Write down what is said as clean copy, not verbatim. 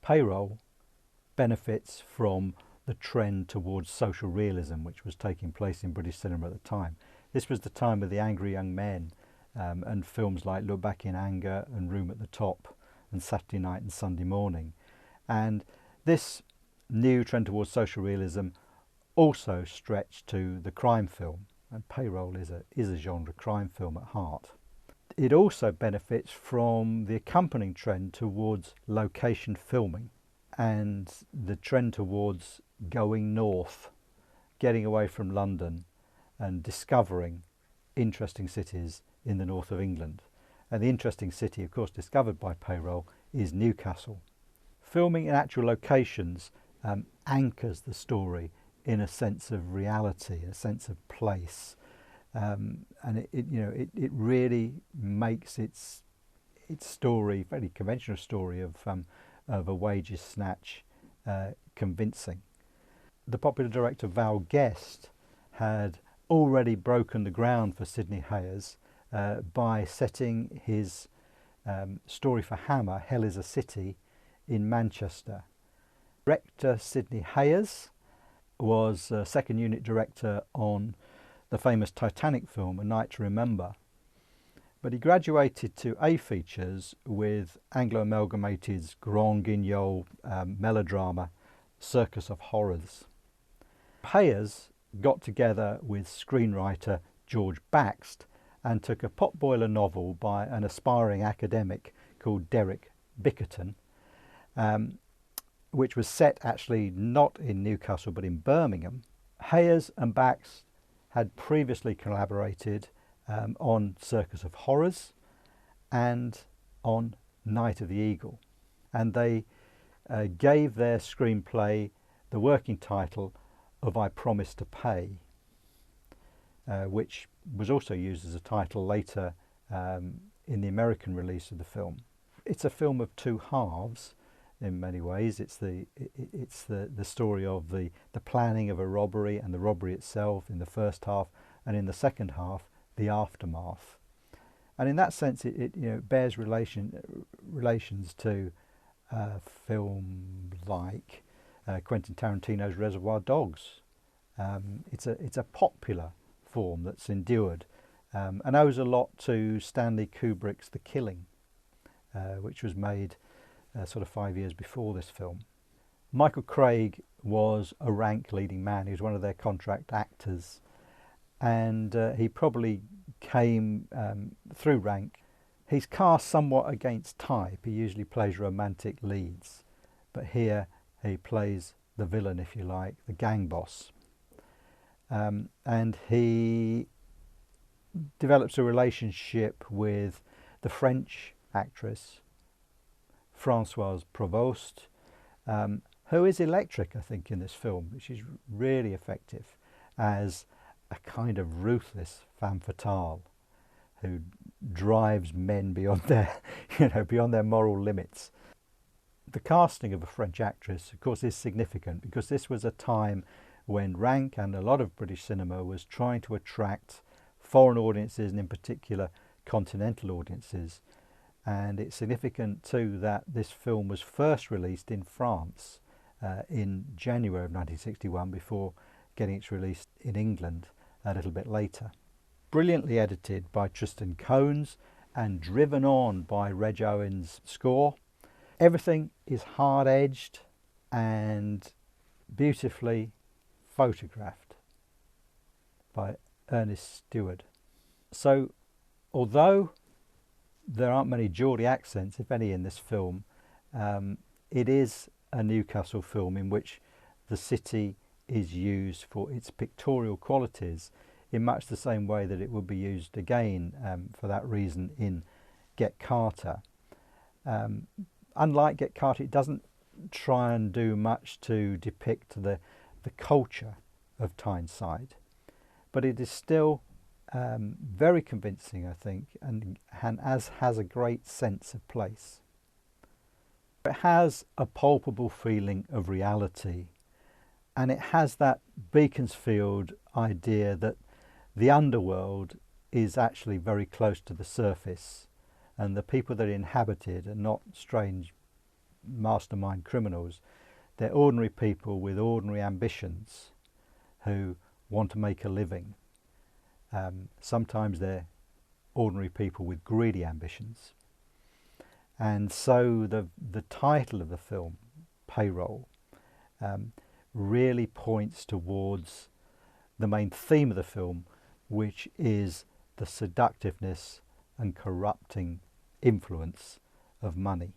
PAYROLL benefits from the trend towards social realism which was taking place in British cinema at the time. This was the time of the angry young men and films like Look Back in Anger and Room at the Top and Saturday Night and Sunday Morning. And this new trend towards social realism also stretched to the crime film, and PAYROLL is a genre crime film at heart. It also benefits from the accompanying trend towards location filming and the trend towards going north, getting away from London and discovering interesting cities in the north of England. And the interesting city, of course, discovered by PAYROLL is Newcastle. Filming in actual locations anchors the story in a sense of reality, a sense of place, and it really makes its story, very conventional story of a wages snatch, convincing. The popular director Val Guest had already broken the ground for Sidney Hayers by setting his story for Hammer, Hell is a City, in Manchester. Director Sidney Hayers was a second unit director on the famous Titanic film, A Night to Remember, but he graduated to A features with Anglo-Amalgamated's Grand Guignol melodrama Circus of Horrors. Hayers got together with screenwriter George Baxt and took a potboiler novel by an aspiring academic called Derek Bickerton, which was set actually not in Newcastle but in Birmingham. Hayers and Baxt had previously collaborated on Circus of Horrors and on Night of the Eagle, and they gave their screenplay the working title of I Promise to Pay, which was also used as a title later in the American release of the film. It's a film of two halves in many ways. It's the story of the planning of a robbery and the robbery itself in the first half, and in the second half the aftermath. And in that sense it bears relations to a film like Quentin Tarantino's Reservoir Dogs. It's a popular form that's endured and owes a lot to Stanley Kubrick's The Killing, which was made sort of 5 years before this film. Michael Craig was a Rank leading man. He was one of their contract actors, and he probably came through Rank. He's cast somewhat against type. He usually plays romantic leads, but here he plays the villain, if you like, the gang boss. And he develops a relationship with the French actress Françoise Provost, who is electric, I think, in this film. She's really effective as a kind of ruthless femme fatale who drives men beyond their, beyond their moral limits. The casting of a French actress, of course, is significant because this was a time when Rank and a lot of British cinema was trying to attract foreign audiences, and in particular continental audiences. And it's significant too that this film was first released in France in January of 1961 before getting its release in England a little bit later. Brilliantly edited by Tristan Cones and driven on by Reg Owen's score. Everything is hard-edged and beautifully photographed by Ernest Stewart. So although there aren't many Geordie accents, if any, in this film, it is a Newcastle film in which the city is used for its pictorial qualities in much the same way that it would be used again for that reason in Get Carter. Unlike Get Carter, it doesn't try and do much to depict the culture of Tyneside, but it is still very convincing, I think, and has a great sense of place. It has a palpable feeling of reality, and it has that Beaconsfield idea that the underworld is actually very close to the surface, and the people that inhabit it are not strange mastermind criminals. They're ordinary people with ordinary ambitions who want to make a living. Sometimes they're ordinary people with greedy ambitions. And so the title of the film, Payroll, really points towards the main theme of the film, which is the seductiveness and corrupting influence of money.